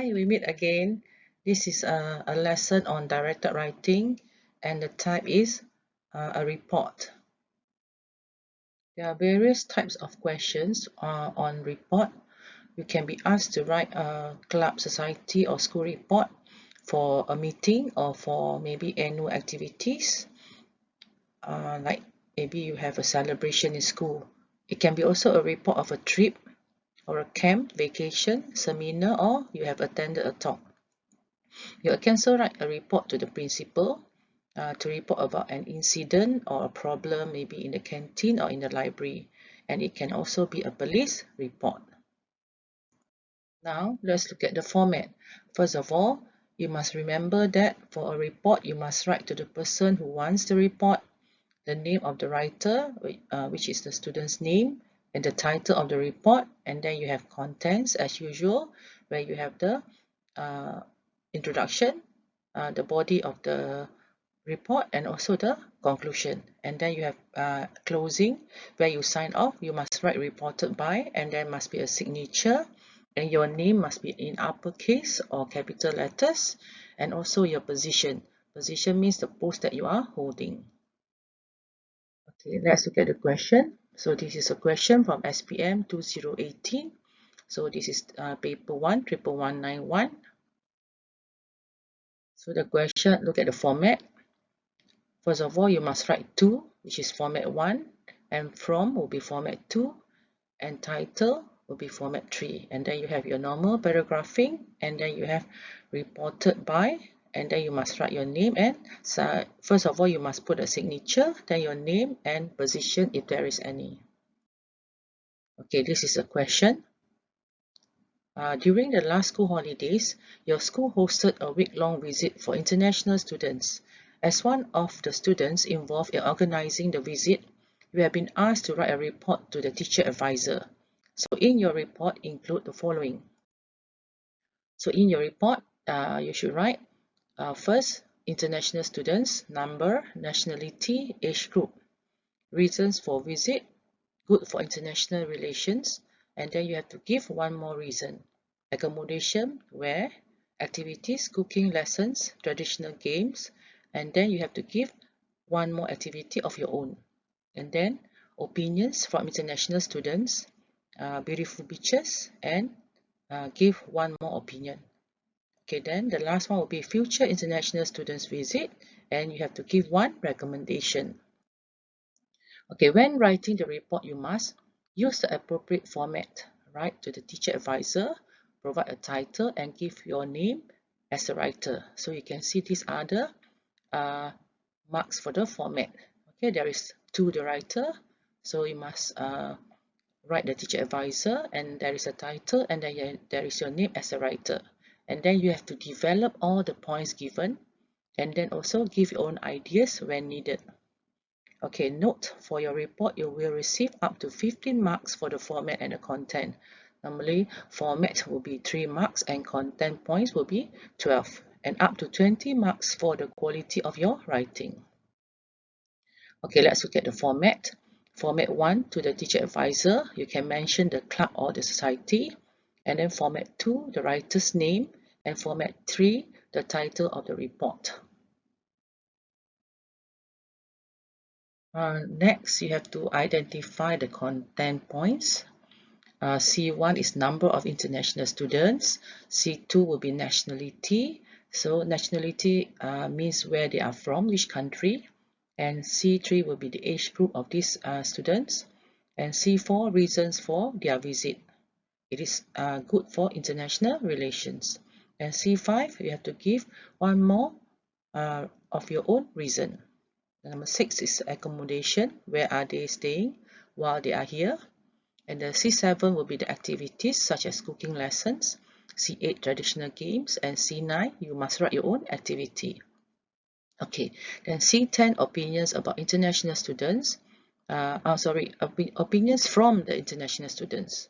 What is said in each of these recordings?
Hi, we meet again. This is a lesson on directed writing, and the type is a report. There are various types of questions on report. You can be asked to write a club, society, or school report for a meeting or for maybe annual activities. Like maybe you have a celebration in school. It can be also a report of a trip or a camp, vacation, seminar, or you have attended a talk. You can also write a report to the principal to report about an incident or a problem, maybe in the canteen or in the library. And it can also be a police report. Now, let's look at the format. First of all, you must remember that for a report, you must write to the person who wants the report, the name of the writer, which is the student's name, and the title of the report. And then you have contents as usual, where you have the introduction, the body of the report, and also the conclusion. And then you have closing, where you sign off. You must write reported by, and there must be a signature, and your name must be in uppercase or capital letters, and also your position. Position means the post that you are holding. Okay, let's look at the question. So this is a question from SPM 2018. So this is paper 1, 11191. So the question, look at the format. First of all, you must write to, which is format 1, and from will be format 2, and title will be format 3. And then you have your normal paragraphing, and then you have reported by, and then you must write your name. And so first of all, you must put a signature, then your name and position if there is any. Okay, this is a question. During the last school holidays, your school hosted a week-long visit for international students. As one of the students involved in organizing the visit, you have been asked to write a report to the teacher advisor. So in your report, include the following. So in your report, you should write first, international students, number, nationality, age group, reasons for visit, good for international relations, and then you have to give one more reason. Accommodation, where, activities, cooking lessons, traditional games, and then you have to give one more activity of your own. And then opinions from international students, beautiful beaches, and give one more opinion. Okay, then the last one will be future international students visit, and you have to give one recommendation. Okay, when writing the report, you must use the appropriate format. Write to the teacher advisor, provide a title, and give your name as a writer. So you can see these are the marks for the format. Okay, there is to the writer, so you must write the teacher advisor, and there is a title, and then there is your name as a writer. And then you have to develop all the points given, and then also give your own ideas when needed. Okay, note for your report, you will receive up to 15 marks for the format and the content. Normally, format will be 3 marks and content points will be 12, and up to 20 marks for the quality of your writing. Okay, let's look at the format. Format 1 to the teacher advisor, you can mention the club or the society. And then format 2, the writer's name. And format 3, the title of the report. Next, you have to identify the content points. C1 is number of international students. C2 will be nationality. So nationality means where they are from, which country. And C3 will be the age group of these students. And C4, reasons for their visit. It is good for international relations. And C5, you have to give one more of your own reason. Number 6 is accommodation. Where are they staying while they are here? And the C7 will be the activities such as cooking lessons. C8, traditional games. And C9, you must write your own activity. Okay, then C10, opinions about international students. Opinions from the international students.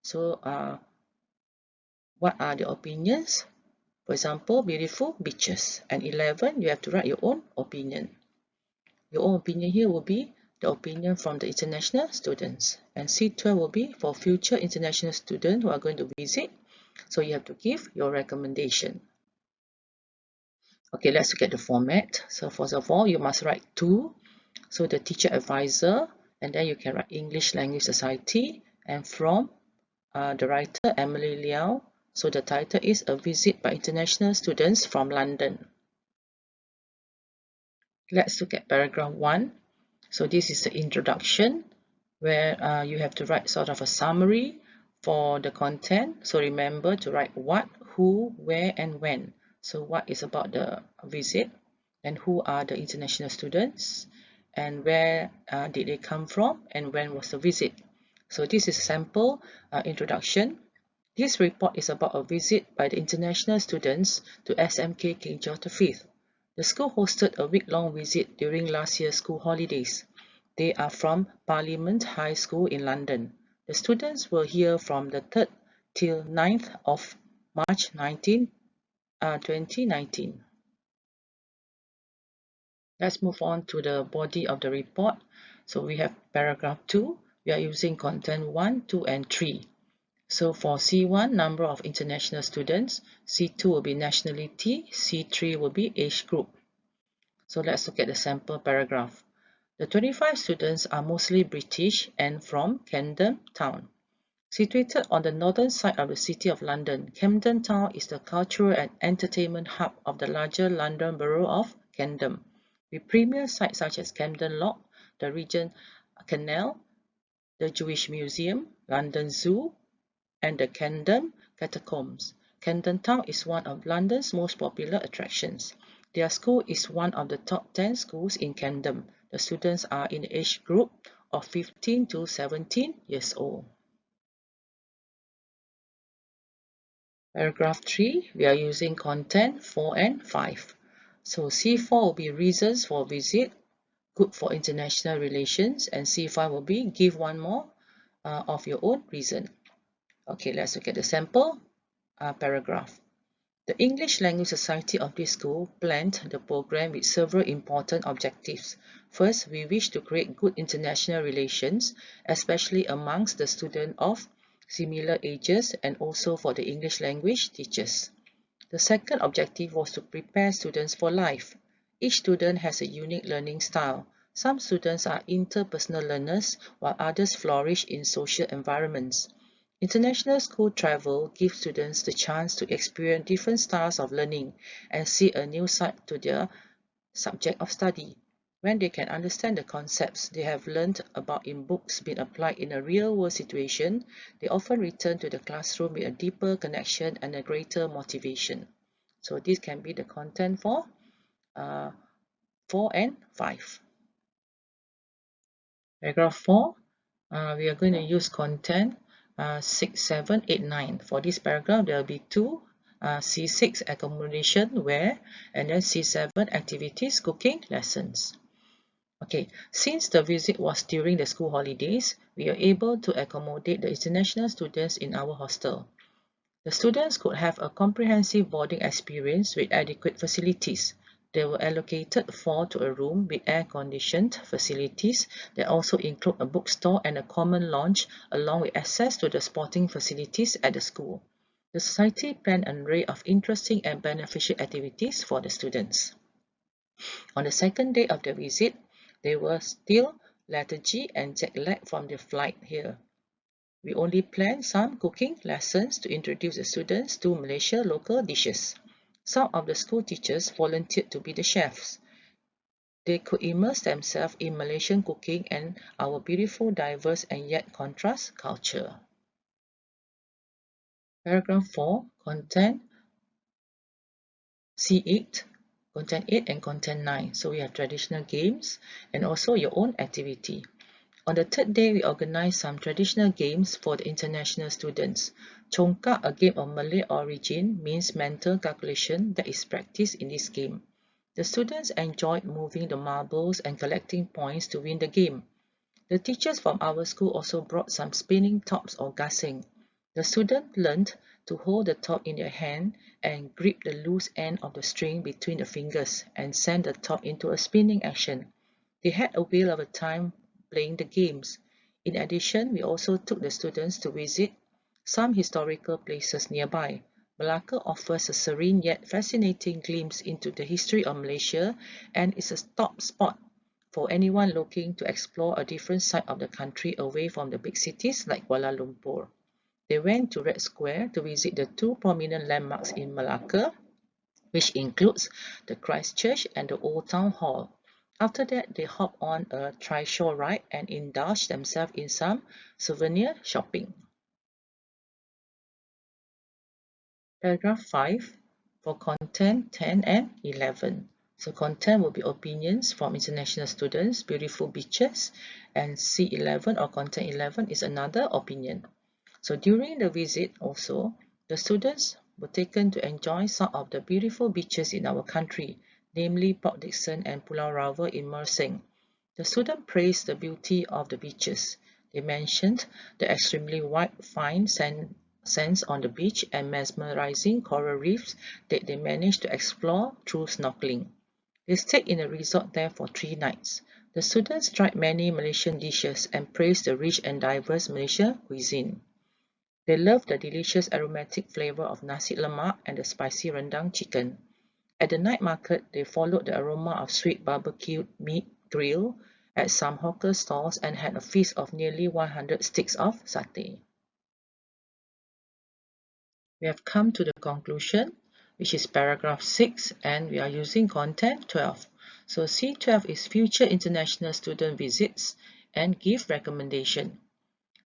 So, what are the opinions? For example, beautiful beaches. And 11, you have to write your own opinion. Your own opinion here will be the opinion from the international students. And C12 will be for future international students who are going to visit. So you have to give your recommendation. Okay, let's look at the format. So first of all, you must write to, so the teacher advisor, and then you can write English Language Society, and from the writer Emily Liao. So the title is A Visit by International Students from London. Let's look at paragraph 1. So this is the introduction, where you have to write sort of a summary for the content. So remember to write what, who, where, and when. So what is about the visit, and who are the international students, and where did they come from, and when was the visit. So this is a sample introduction. This report is about a visit by the international students to SMK King George V. The school hosted a week-long visit during last year's school holidays. They are from Parliament High School in London. The students were here from the 3rd till 9th of March 2019. Let's move on to the body of the report. So we have paragraph 2. We are using content 1, 2, and 3. So for C1, number of international students, C2 will be nationality, C3 will be age group. So let's look at the sample paragraph. The 25 students are mostly British and from Camden Town. Situated on the northern side of the City of London, Camden Town is the cultural and entertainment hub of the larger London borough of Camden, with premier sites such as Camden Lock, the Regent Canal, the Jewish Museum, London Zoo, and the Camden Catacombs. Camden Town is one of London's most popular attractions. Their school is one of the top 10 schools in Camden. The students are in the age group of 15 to 17 years old. Paragraph 3, we are using content 4 and 5. So C4 will be reasons for visit, good for international relations, and C5 will be give one more of your own reason. Okay, let's look at the sample paragraph. The English Language Society of this school planned the program with several important objectives. First, we wish to create good international relations, especially amongst the students of similar ages and also for the English language teachers. The second objective was to prepare students for life. Each student has a unique learning style. Some students are interpersonal learners, while others flourish in social environments. International school travel gives students the chance to experience different styles of learning and see a new side to their subject of study. When they can understand the concepts they have learned about in books being applied in a real-world situation, they often return to the classroom with a deeper connection and a greater motivation. So this can be the content for 4 and 5. Paragraph 4, we are going to use content 6, 7, 8, 9. For this paragraph, there will be 2, C6 accommodation, where, and then C7 activities, cooking, lessons. Okay, since the visit was during the school holidays, we are able to accommodate the international students in our hostel. The students could have a comprehensive boarding experience with adequate facilities. They were allocated 4 to a room with air-conditioned facilities that also include a bookstore and a common lounge, along with access to the sporting facilities at the school. The society planned an array of interesting and beneficial activities for the students. On the second day of the visit, they were still lethargy and jet-lag from the flight here. We only planned some cooking lessons to introduce the students to Malaysia local dishes. Some of the school teachers volunteered to be the chefs. They could immerse themselves in Malaysian cooking and our beautiful, diverse, and yet contrast culture. Paragraph 4, content C8, content 8 and content 9. So we have traditional games and also your own activity. On the third day, we organized some traditional games for the international students. Congkak, a game of Malay origin, means mental calculation that is practiced in this game. The students enjoyed moving the marbles and collecting points to win the game. The teachers from our school also brought some spinning tops or gasing. The students learned to hold the top in their hand and grip the loose end of the string between the fingers and send the top into a spinning action. They had a whale of a time playing the games. In addition, we also took the students to visit Some historical places nearby. Malacca offers a serene yet fascinating glimpse into the history of Malaysia and is a top spot for anyone looking to explore a different side of the country away from the big cities like Kuala Lumpur. They went to Red Square to visit the two prominent landmarks in Malacca, which includes the Christ Church and the Old Town Hall. After that, they hop on a trishaw ride and indulge themselves in some souvenir shopping. Paragraph 5 for content 10 and 11. So content will be opinions from international students, beautiful beaches, and C11 or content 11 is another opinion. So during the visit also, the students were taken to enjoy some of the beautiful beaches in our country, namely Port Dickson and Pulau Rawa in Mersing. The students praised the beauty of the beaches. They mentioned the extremely white fine sands on the beach and mesmerizing coral reefs that they managed to explore through snorkeling. They stayed in a resort there for 3 nights. The students tried many Malaysian dishes and praised the rich and diverse Malaysian cuisine. They loved the delicious aromatic flavor of nasi lemak and the spicy rendang chicken. At the night market, they followed the aroma of sweet barbecued meat grill at some hawker stalls and had a feast of nearly 100 sticks of satay. We have come to the conclusion, which is paragraph 6, and we are using content 12. So C12 is future international student visits and gift recommendation.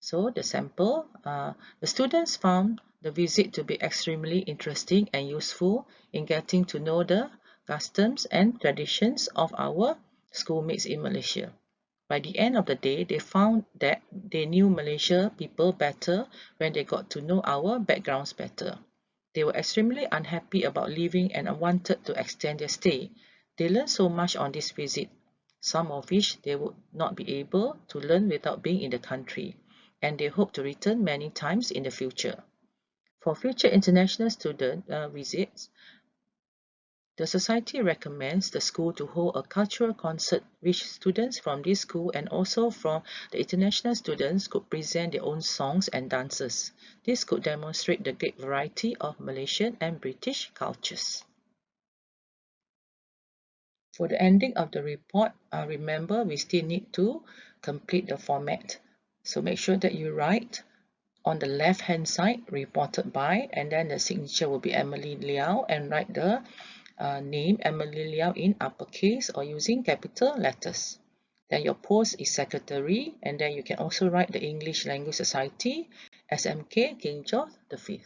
So the sample, the students found the visit to be extremely interesting and useful in getting to know the customs and traditions of our schoolmates in Malaysia. By the end of the day, they found that they knew Malaysia people better when they got to know our backgrounds better. They were extremely unhappy about leaving and wanted to extend their stay. They learned so much on this visit, some of which they would not be able to learn without being in the country, and they hope to return many times in the future. For future international student visits, the Society recommends the school to hold a cultural concert which students from this school and also from the international students could present their own songs and dances. This could demonstrate the great variety of Malaysian and British cultures. For the ending of the report, remember we still need to complete the format. So make sure that you write on the left hand side, reported by, and then the signature will be Emily Liao, and write the name Emily Liao in uppercase or using capital letters. Then your post is secretary, and then you can also write the English Language Society, SMK King George V.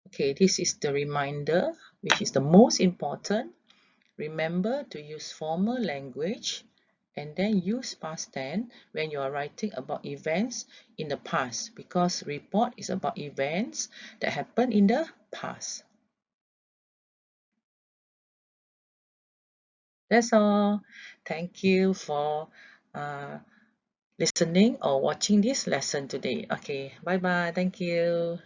Okay, this is the reminder, which is the most important. Remember to use formal language and then use past tense when you are writing about events in the past, because report is about events that happened in the past. That's all. Thank you for uh, listening or watching this lesson today. Okay, bye bye. Thank you.